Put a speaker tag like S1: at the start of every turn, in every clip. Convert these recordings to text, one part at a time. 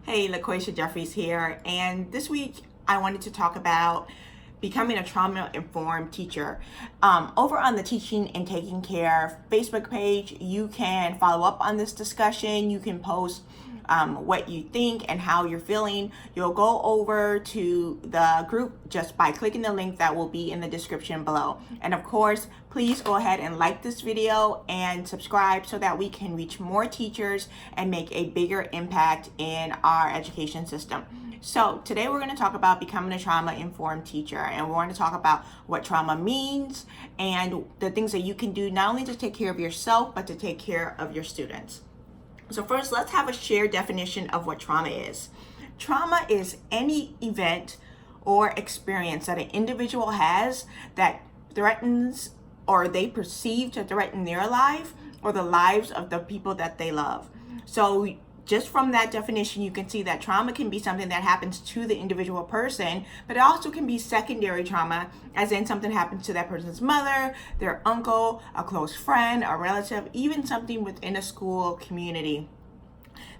S1: Hey, LaQueshia, Jeffries here, and this week I wanted to talk about becoming a trauma-informed teacher. Over on the Teaching and Taking Care Facebook page, you can follow up on this discussion. You can post what you think and how you're feeling. You'll go over to the group just by clicking the link that will be in the description below. And of course, please go ahead and like this video and subscribe so that we can reach more teachers and make a bigger impact in our education system. So today we're going to talk about becoming a trauma-informed teacher, and we're going to talk about what trauma means and the things that you can do not only to take care of yourself, but to take care of your students. So first, let's have a shared definition of what trauma is. Trauma is any event or experience that an individual has that threatens or they perceive to threaten their life or the lives of the people that they love. So just from that definition, you can see that trauma can be something that happens to the individual person, but it also can be secondary trauma, as in something happens to that person's mother, their uncle, a close friend, a relative, even something within a school community.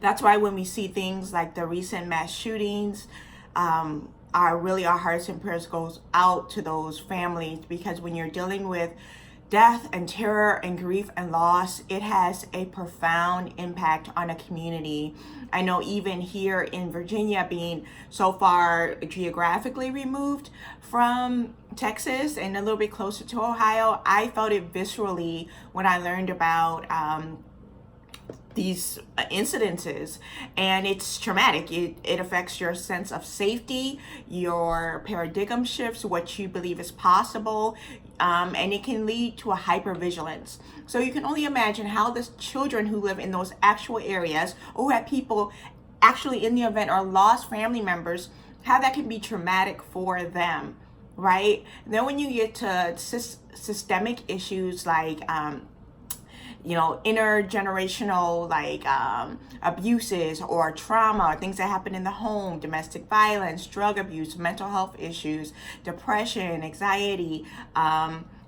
S1: That's why when we see things like the recent mass shootings, our hearts and prayers goes out to those families, because when you're dealing with death and terror and grief and loss, it has a profound impact on a community. I know even here in Virginia, being so far geographically removed from Texas and a little bit closer to Ohio, I felt it viscerally when I learned about these incidences, and it's traumatic. It affects your sense of safety, your paradigm shifts, what you believe is possible, and it can lead to a hypervigilance. So you can only imagine how the children who live in those actual areas, or who have people actually in the event or lost family members, how that can be traumatic for them, right? Then when you get to systemic issues like intergenerational abuses or trauma, things that happen in the home, domestic violence, drug abuse, mental health issues, depression, anxiety,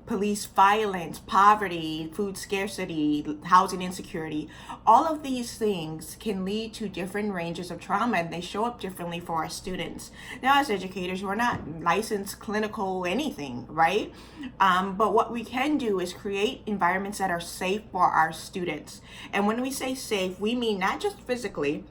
S1: police violence, poverty, food scarcity, housing insecurity. All of these things can lead to different ranges of trauma, and they show up differently for our students. Now, as educators, we're not licensed clinical anything, right? But what we can do is create environments that are safe for our students. And when we say safe, we mean not just physically,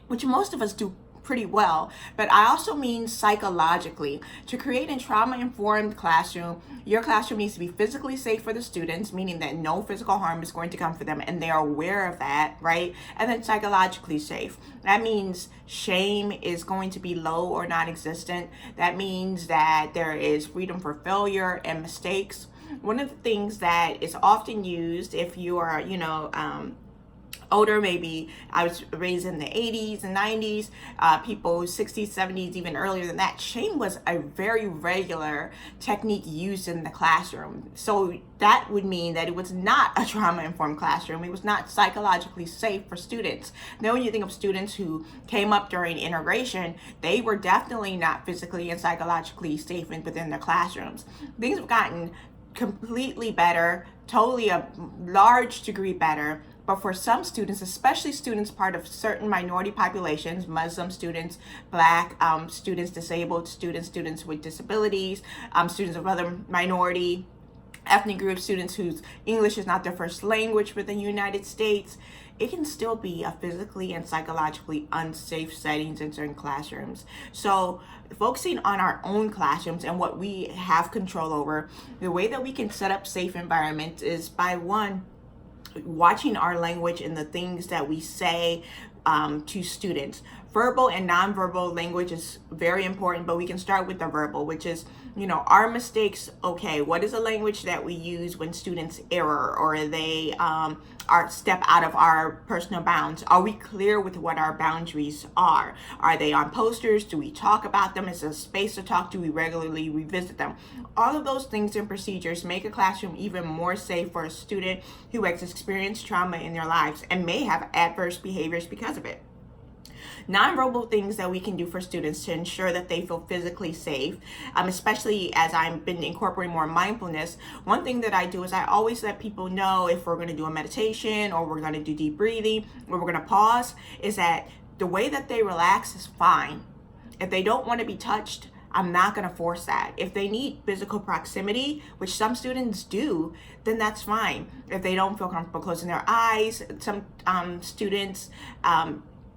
S1: which most of us do pretty well, but I also mean psychologically. To create a trauma-informed classroom, your classroom needs to be physically safe for the students, meaning that no physical harm is going to come for them and they are aware of that, right? And then psychologically safe. That means shame is going to be low or non-existent. That means that there is freedom for failure and mistakes. One of the things that is often used if you are, older, maybe I was raised in the 80s and 90s, people 60s, 70s, even earlier than that, shame was a very regular technique used in the classroom. So that would mean that it was not a trauma-informed classroom. It was not psychologically safe for students. Then when you think of students who came up during integration, they were definitely not physically and psychologically safe within their classrooms. Things have gotten completely better, totally a large degree better. But for some students, especially students part of certain minority populations, Muslim students, Black students, disabled students, students with disabilities, students of other minority ethnic groups, students whose English is not their first language within the United States, it can still be a physically and psychologically unsafe settings in certain classrooms. So focusing on our own classrooms and what we have control over, the way that we can set up safe environments is by watching our language and the things that we say to students. Verbal and nonverbal language is very important, but we can start with the verbal, which is, our mistakes. Okay, what is the language that we use when students error or they are step out of our personal bounds? Are we clear with what our boundaries are? Are they on posters? Do we talk about them? Is there a space to talk? Do we regularly revisit them? All of those things and procedures make a classroom even more safe for a student who has experienced trauma in their lives and may have adverse behaviors because of it. Nonverbal things that we can do for students to ensure that they feel physically safe, especially as I've been incorporating more mindfulness. One thing that I do is I always let people know if we're going to do a meditation or we're going to do deep breathing or we're going to pause, is that the way that they relax is fine. If they don't want to be touched, I'm not going to force that. If they need physical proximity, which some students do, then that's fine. If they don't feel comfortable closing their eyes, some students,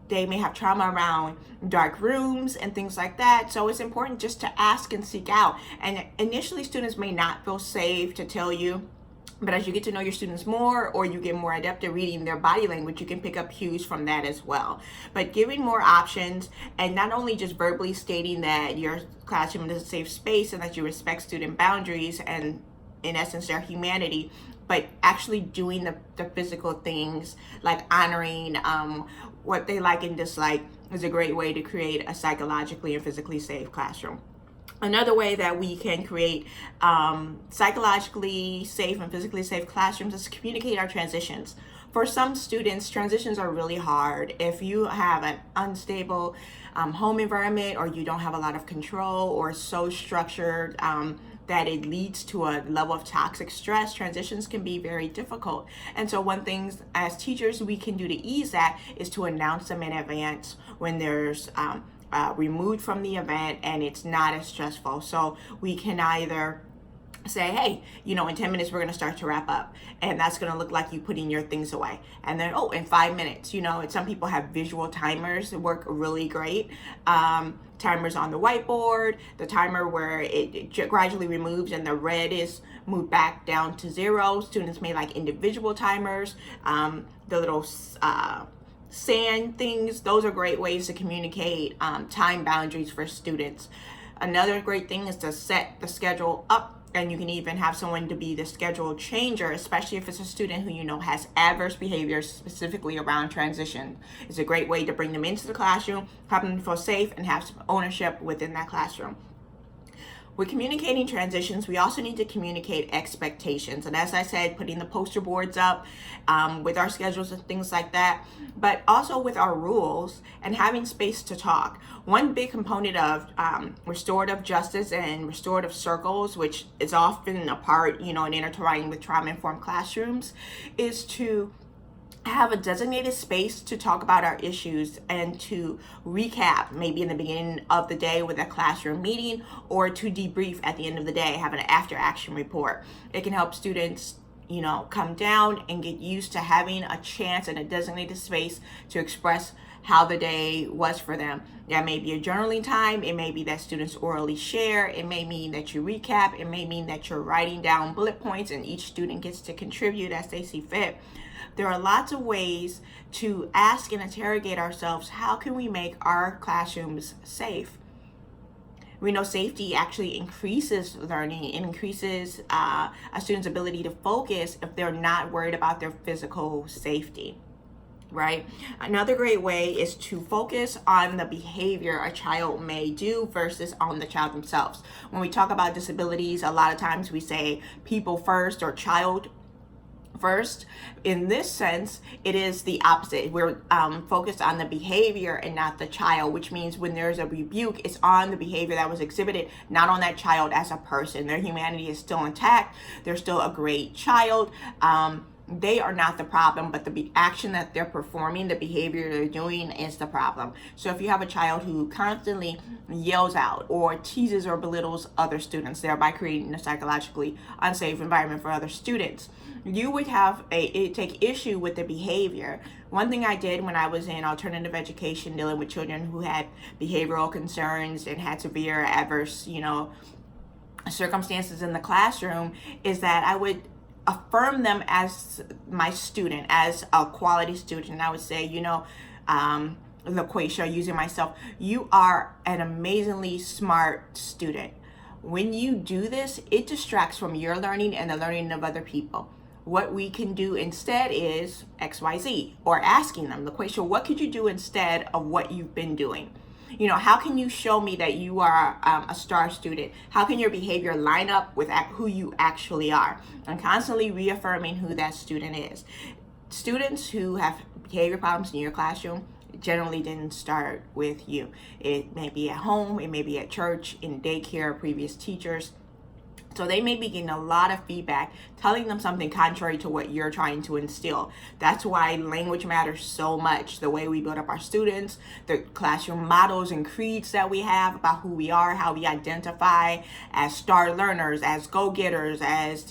S1: they may have trauma around dark rooms and things like that. So it's important just to ask and seek out. And initially, students may not feel safe to tell you, but as you get to know your students more, or you get more adept at reading their body language, you can pick up cues from that as well. But giving more options, and not only just verbally stating that your classroom is a safe space and that you respect student boundaries and, in essence, their humanity, but actually doing the physical things like honoring what they like and dislike is a great way to create a psychologically and physically safe classroom. Another way that we can create psychologically safe and physically safe classrooms is to communicate our transitions. For some students, transitions are really hard. If you have an unstable home environment, or you don't have a lot of control, or so structured that it leads to a level of toxic stress, transitions can be very difficult. And so one thing as teachers we can do to ease that is to announce them in advance when there's removed from the event and it's not as stressful. So we can either say, hey, in 10 minutes we're going to start to wrap up, and that's going to look like you putting your things away. And then, in 5 minutes, some people have visual timers that work really great. Timers on the whiteboard, the timer where it gradually removes and the red is moved back down to 0. Students may like individual timers, the little sand things. Those are great ways to communicate time boundaries for students. Another great thing is to set the schedule up, and you can even have someone to be the schedule changer, especially if it's a student who has adverse behaviors specifically around transition. It's a great way to bring them into the classroom, help them feel safe, and have some ownership within that classroom. With communicating transitions, we also need to communicate expectations. And as I said, putting the poster boards up with our schedules and things like that, but also with our rules and having space to talk. One big component of restorative justice and restorative circles, which is often a part, and intertwined with trauma-informed classrooms, is to have a designated space to talk about our issues and to recap maybe in the beginning of the day with a classroom meeting, or to debrief at the end of the day, have an after action report. It can help students come down and get used to having a chance and a designated space to express how the day was for them. That may be a journaling time. It may be that students orally share. It may mean that you recap. It may mean that you're writing down bullet points and each student gets to contribute as they see fit. There are lots of ways to ask and interrogate ourselves, how can we make our classrooms safe? We know safety actually increases learning. It increases a student's ability to focus if they're not worried about their physical safety, right? Another great way is to focus on the behavior a child may do versus on the child themselves. When we talk about disabilities, a lot of times we say people first or child first. In this sense, it is the opposite. We're focused on the behavior and not the child, which means when there's a rebuke, it's on the behavior that was exhibited, not on that child as a person. Their humanity is still intact. They're still a great child. They are not the problem, but the action that they're performing, the behavior they're doing is the problem. So if you have a child who constantly yells out or teases or belittles other students, thereby creating a psychologically unsafe environment for other students, you would take issue with the behavior. One thing I did when I was in alternative education dealing with children who had behavioral concerns and had severe adverse, circumstances in the classroom is that I would affirm them as my student, as a quality student. I would say, LaQueshia, using myself, you are an amazingly smart student. When you do this, it distracts from your learning and the learning of other people. What we can do instead is XYZ, or asking them, LaQueshia, what could you do instead of what you've been doing? How can you show me that you are a star student? How can your behavior line up with who you actually are? And constantly reaffirming who that student is. Students who have behavior problems in your classroom generally didn't start with you. It may be at home, it may be at church, in daycare, previous teachers. So they may be getting a lot of feedback telling them something contrary to what you're trying to instill. That's why language matters so much. The way we build up our students, the classroom models and creeds that we have about who we are, how we identify as star learners, as go-getters, as,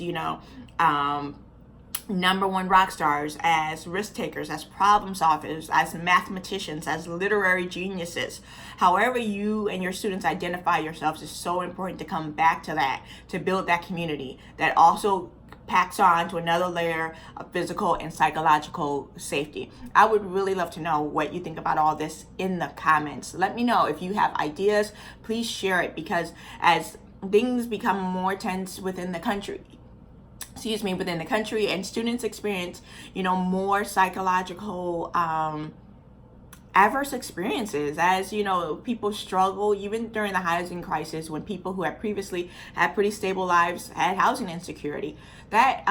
S1: number one rock stars, as risk takers, as problem solvers, as mathematicians, as literary geniuses. However you and your students identify yourselves is so important to come back to that, to build that community that also packs on to another layer of physical and psychological safety. I would really love to know what you think about all this in the comments. Let me know if you have ideas. Please share it, because as things become more tense within the country, and students experience, more psychological adverse experiences, as people struggle even during the housing crisis, when people who had previously had pretty stable lives had housing insecurity. That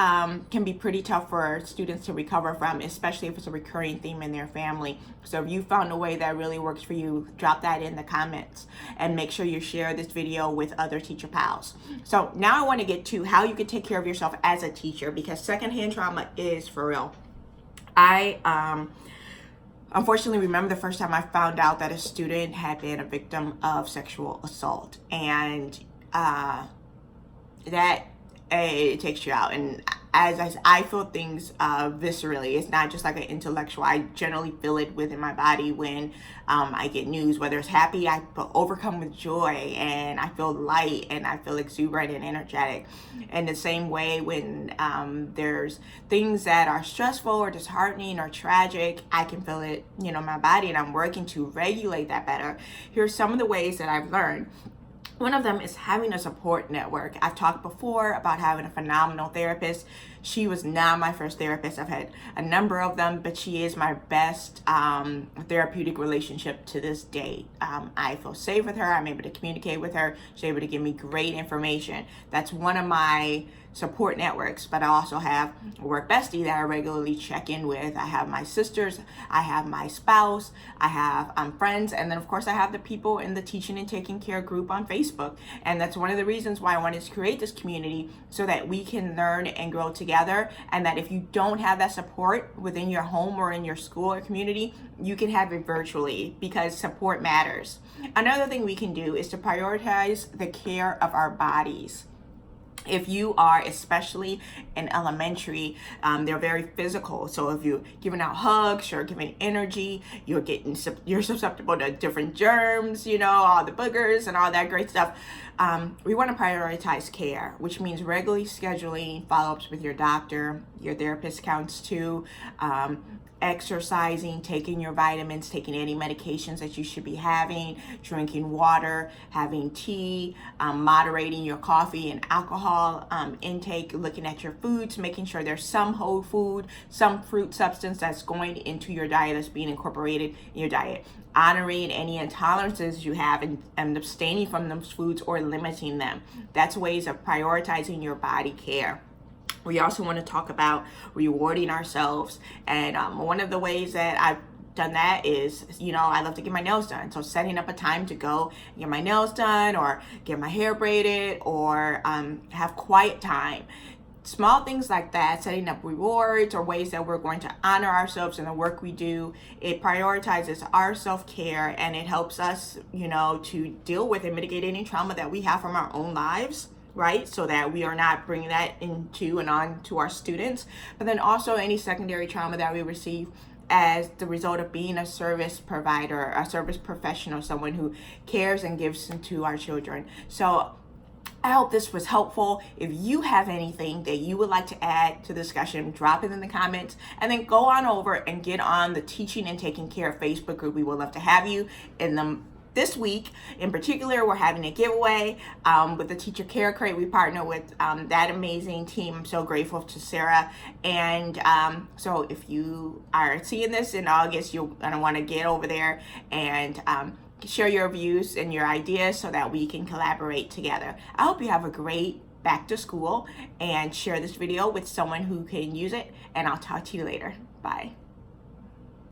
S1: can be pretty tough for students to recover from, especially if it's a recurring theme in their family. So if you found a way that really works for you, drop that in the comments, and make sure you share this video with other teacher pals. So now I want to get to how you can take care of yourself as a teacher, because secondhand trauma is for real. I unfortunately remember the first time I found out that a student had been a victim of sexual assault, and that it takes you out. And as I feel things viscerally, it's not just like an intellectual. I generally feel it within my body when I get news, whether it's happy, I feel overcome with joy, and I feel light, and I feel exuberant and energetic. In the same way, when there's things that are stressful or disheartening or tragic, I can feel it, in my body, and I'm working to regulate that better. Here's some of the ways that I've learned. One of them is having a support network. I've talked before about having a phenomenal therapist. She was not my first therapist. I've had a number of them, but she is my best therapeutic relationship to this day. I feel safe with her. I'm able to communicate with her. She's able to give me great information. That's one of my support networks. But I also have a work bestie that I regularly check in with. I have my sisters, I have my spouse, I have friends, and then of course I have the people in the Teaching and Taking Care group on Facebook. And that's one of the reasons why I wanted to create this community, so that we can learn and grow together, and that if you don't have that support within your home or in your school or community, you can have it virtually, because support matters. Another thing we can do is to prioritize the care of our bodies. If you are, especially in elementary, they're very physical. So if you're giving out hugs, you're giving energy, you're susceptible to different germs, all the boogers and all that great stuff. We want to prioritize care, which means regularly scheduling follow-ups with your doctor. Your therapist counts too. Exercising, taking your vitamins, taking any medications that you should be having, drinking water, having tea, moderating your coffee and alcohol intake, looking at your foods, making sure there's some whole food, some fruit substance that's going into your diet, that's being incorporated in your diet. Honoring any intolerances you have and abstaining from those foods or limiting them. That's ways of prioritizing your body care. We also want to talk about rewarding ourselves. And one of the ways that I've done that is, I love to get my nails done. So setting up a time to go get my nails done, or get my hair braided, or have quiet time. Small things like that, setting up rewards or ways that we're going to honor ourselves in the work we do. It prioritizes our self-care, and it helps us, to deal with and mitigate any trauma that we have from our own lives, right? So that we are not bringing that into and on to our students. But then also any secondary trauma that we receive as the result of being a service provider, a service professional, someone who cares and gives to our children. So I hope this was helpful. If you have anything that you would like to add to the discussion, drop it in the comments, and then go on over and get on the Teaching and Taking Care Facebook group. We would love to have you in them. This week in particular, we're having a giveaway with the Teacher Care Crate. We partner with that amazing team. I'm so grateful to Sarah. And so if you are seeing this in August, you're going to want to get over there and share your views and your ideas so that we can collaborate together. I hope you have a great back to school, and share this video with someone who can use it. And I'll talk to you later. Bye.